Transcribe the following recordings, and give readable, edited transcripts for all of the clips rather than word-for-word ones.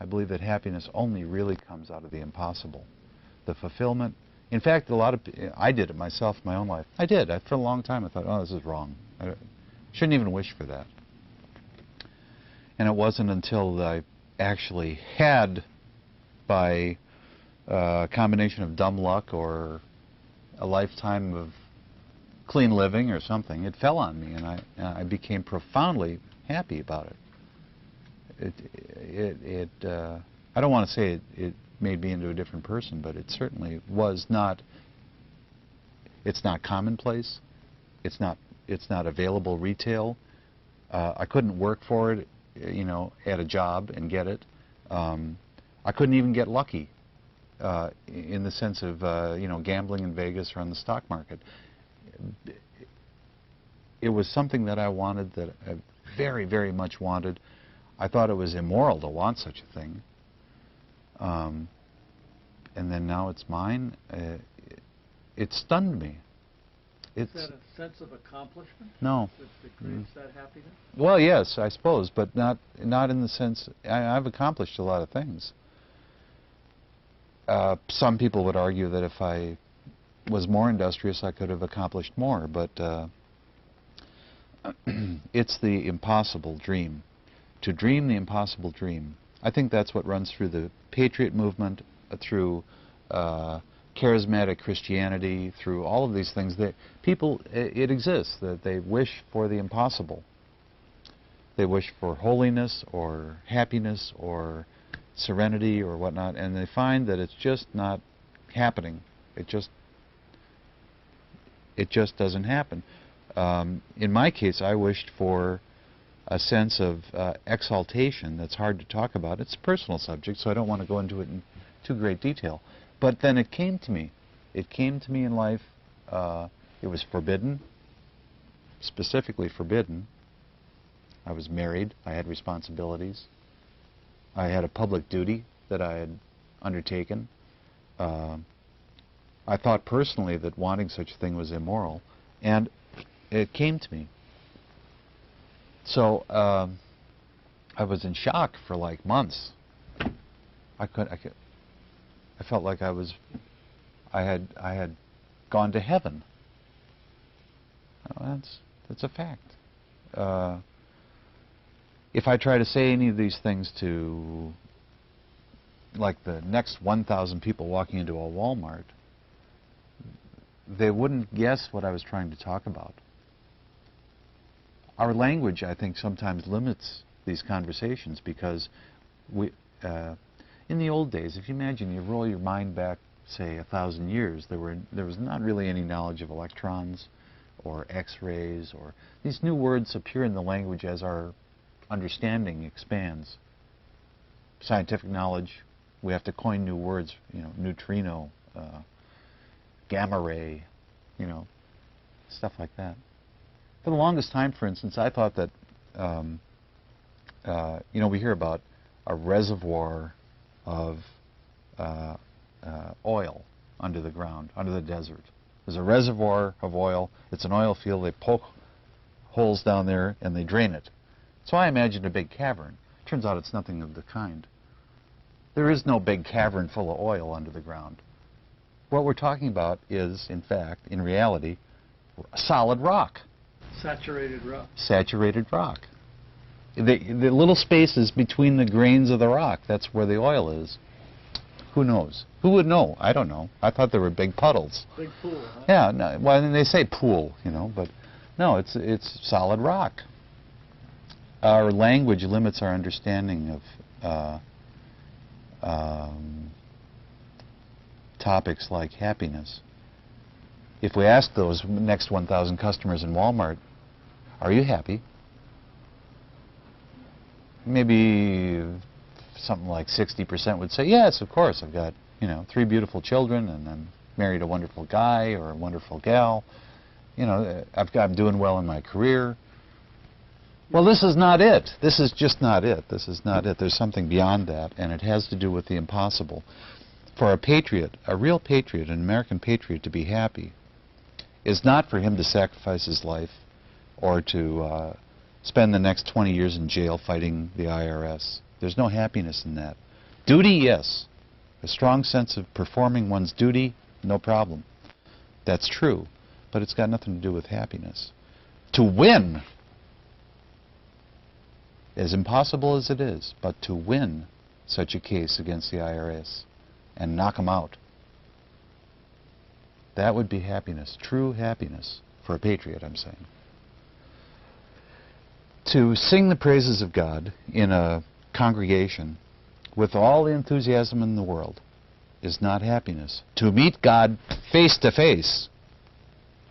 I believe that happiness only really comes out of the impossible. The fulfillment. In fact, I did it myself in my own life. I did. For a long time I thought, oh, this is wrong. I shouldn't even wish for that. And it wasn't until I actually had, by a combination of dumb luck or a lifetime of clean living or something, it fell on me, and I became profoundly happy about it. I don't want to say it made me into a different person, but it certainly was not. It's not commonplace. It's not available retail. I couldn't work for it, at a job and get it. I couldn't even get lucky in the sense of gambling in Vegas or on the stock market. It was something that I wanted, that I very, very much wanted. I thought it was immoral to want such a thing. And then now it's mine. It stunned me. Is that a sense of accomplishment? No. That creates that happiness? Well, yes, I suppose, but not in the sense. I've accomplished a lot of things. Some people would argue that if I was more industrious, I could have accomplished more, but it's the impossible dream. To dream the impossible dream. I think that's what runs through the Patriot movement, through charismatic Christianity, through all of these things. That people, it exists, that they wish for the impossible. They wish for holiness or happiness or serenity or whatnot, and they find that it's just not happening. It just doesn't happen. In my case, I wished for a sense of exaltation that's hard to talk about. It's a personal subject, so I don't want to go into it in too great detail. But then it came to me. It came to me in life. It was forbidden, specifically forbidden. I was married. I had responsibilities. I had a public duty that I had undertaken. I thought personally that wanting such a thing was immoral, and it came to me. So I was in shock for like months. I felt like I had gone to heaven. That's a fact. If I try to say any of these things to, like, the next 1,000 people walking into a Walmart, they wouldn't guess what I was trying to talk about. Our language, I think, sometimes limits these conversations because in the old days, if you imagine, you roll your mind back, say, 1,000 years, there was not really any knowledge of electrons or X-rays, or these new words appear in the language as our understanding expands. Scientific knowledge, we have to coin new words, neutrino, gamma ray, stuff like that. For the longest time, for instance, I thought that, we hear about a reservoir of oil under the ground, under the desert. There's a reservoir of oil. It's an oil field. They poke holes down there and they drain it. So I imagined a big cavern. Turns out it's nothing of the kind. There is no big cavern full of oil under the ground. What we're talking about is, in fact, in reality, solid rock. Saturated rock. Saturated rock. The little spaces between the grains of the rock, that's where the oil is. Who knows? Who would know? I don't know. I thought there were big puddles. Big pool, huh? Yeah, no, well, and they say pool, but no, it's solid rock. Our language limits our understanding of topics like happiness. If we ask those next 1,000 customers in Walmart, are you happy? Maybe something like 60% would say, yes, of course, I've got, 3 beautiful children, and I'm married a wonderful guy or a wonderful gal. I'm doing well in my career. Well, this is not it. This is just not it. This is not it. There's something beyond that, and it has to do with the impossible. For a patriot, a real patriot, an American patriot, to be happy is not for him to sacrifice his life or to spend the next 20 years in jail fighting the IRS. There's no happiness in that. Duty, yes. A strong sense of performing one's duty, no problem. That's true, but it's got nothing to do with happiness. To win, as impossible as it is, but to win such a case against the IRS and knock them out, that would be happiness, true happiness, for a patriot, I'm saying. To sing the praises of God in a congregation with all the enthusiasm in the world is not happiness. To meet God face to face,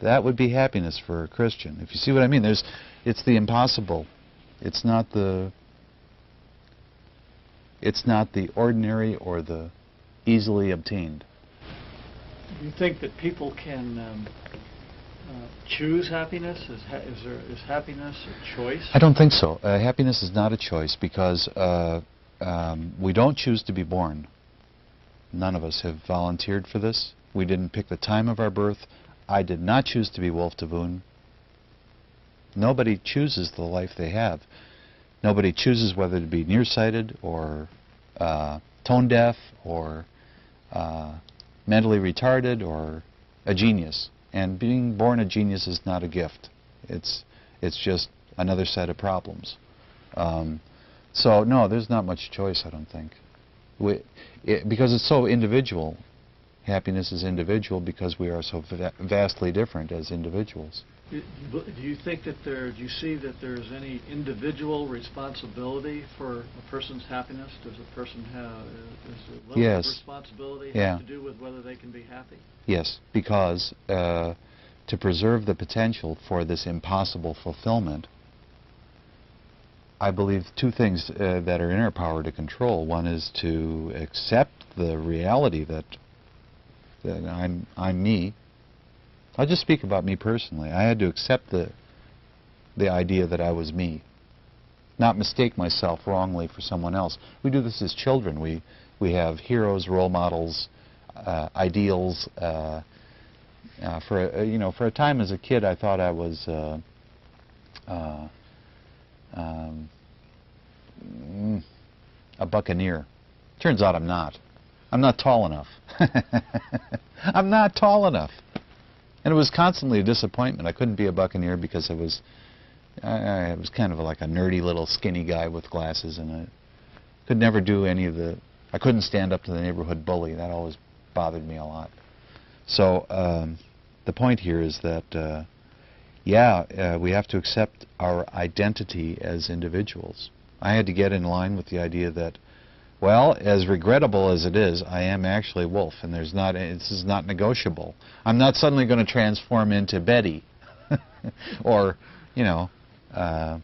that would be happiness for a Christian. If you see what I mean, it's the impossible. It's not the ordinary or the easily obtained. Do you think that people can choose happiness? Is happiness a choice? I don't think so. Happiness is not a choice because we don't choose to be born. None of us have volunteered for this. We didn't pick the time of our birth. I did not choose to be Wolf DeVoon. Nobody chooses the life they have. Nobody chooses whether to be nearsighted or tone deaf or mentally retarded or a genius. And being born a genius is not a gift. It's just another set of problems. So no, there's not much choice, I don't think. Because it's so individual. Happiness is individual because we are so vastly different as individuals. Do you think that do you see that there's any individual responsibility for a person's happiness? Does a person have, does a level of responsibility have to do with whether they can be happy? Yes, because to preserve the potential for this impossible fulfillment, I believe two things that are in our power to control. One is to accept the reality that I'm me. I'll just speak about me personally. I had to accept the idea that I was me, not mistake myself wrongly for someone else. We do this as children. We have heroes, role models, ideals. For a time as a kid, I thought I was a buccaneer. Turns out I'm not. I'm not tall enough. I'm not tall enough. And it was constantly a disappointment. I couldn't be a buccaneer because I was kind of like a nerdy little skinny guy with glasses, and I could never do any of the... I couldn't stand up to the neighborhood bully. That always bothered me a lot. So the point here is that, we have to accept our identity as individuals. I had to get in line with the idea that, well, as regrettable as it is, I am actually Wolf, and this is not negotiable. I'm not suddenly going to transform into Betty, or, I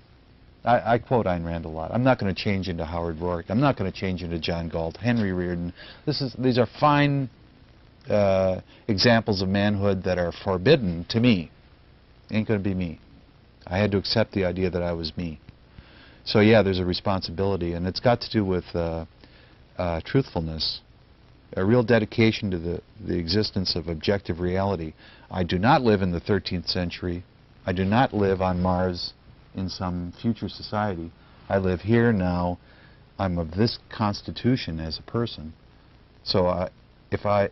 quote Ayn Rand a lot. I'm not going to change into Howard Rourke. I'm not going to change into John Galt, Henry Reardon. These are fine examples of manhood that are forbidden to me. Ain't going to be me. I had to accept the idea that I was me. So yeah, there's a responsibility, and it's got to do with truthfulness, a real dedication to the existence of objective reality. I do not live in the 13th century. I do not live on Mars in some future society. I live here now. I'm of this constitution as a person. So if I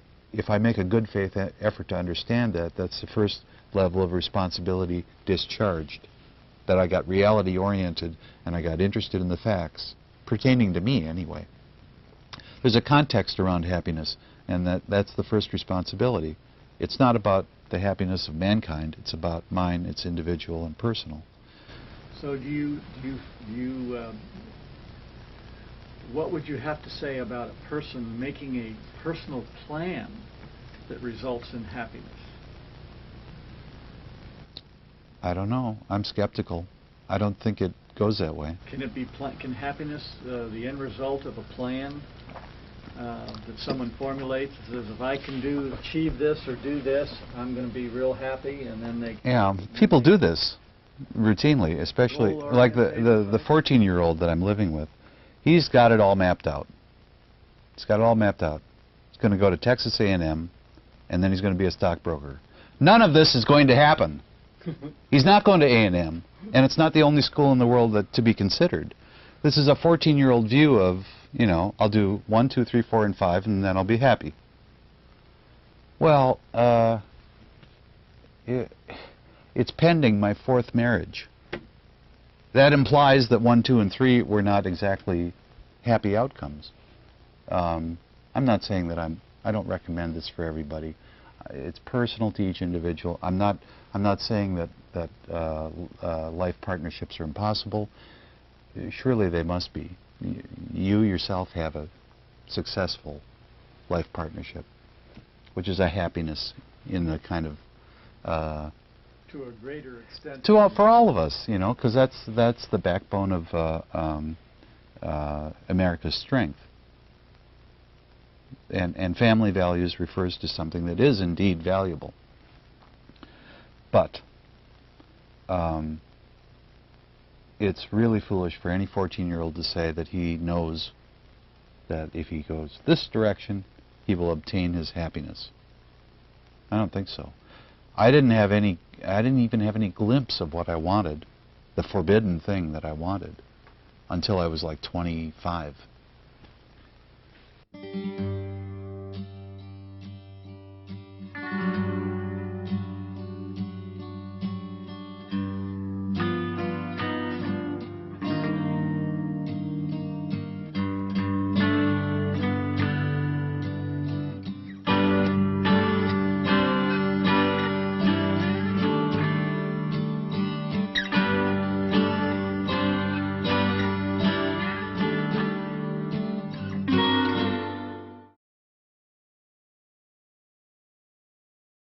make a good faith effort to understand that, that's the first level of responsibility discharged. That I got reality oriented and I got interested in the facts, pertaining to me anyway. There's a context around happiness, and that's the first responsibility. It's not about the happiness of mankind, it's about mine, it's individual and personal. So what would you have to say about a person making a personal plan that results in happiness? I don't know. I'm skeptical. I don't think it goes that way. Can it be? Can happiness, the end result of a plan that someone formulates, says if I can achieve this or do this, I'm going to be real happy, and then they... Yeah, people do this routinely, especially like the 14-year-old that I'm living with. He's got it all mapped out. He's got it all mapped out. He's going to go to Texas A&M, and then he's going to be a stockbroker. None of this is going to happen. He's not going to A&M, and it's not the only school in the world to be considered. This is a 14-year-old view of You know, I'll do 1, 2, 3, 4, and 5, and then I'll be happy. Well, it's pending my 4th marriage. That implies that 1, 2, and 3 were not exactly happy outcomes. I'm not saying that I don't recommend this for everybody. It's personal to each individual. I'm not saying that life partnerships are impossible. Surely they must be. You yourself have a successful life partnership, which is a happiness in the kind of to a greater extent. For all of us, you know, because that's the backbone of America's strength. And family values refers to something that is indeed valuable. But it's really foolish for any 14-year-old to say that he knows that if he goes this direction, he will obtain his happiness. I don't think so. I didn't even have any glimpse of what I wanted, the forbidden thing that I wanted, until I was like 25.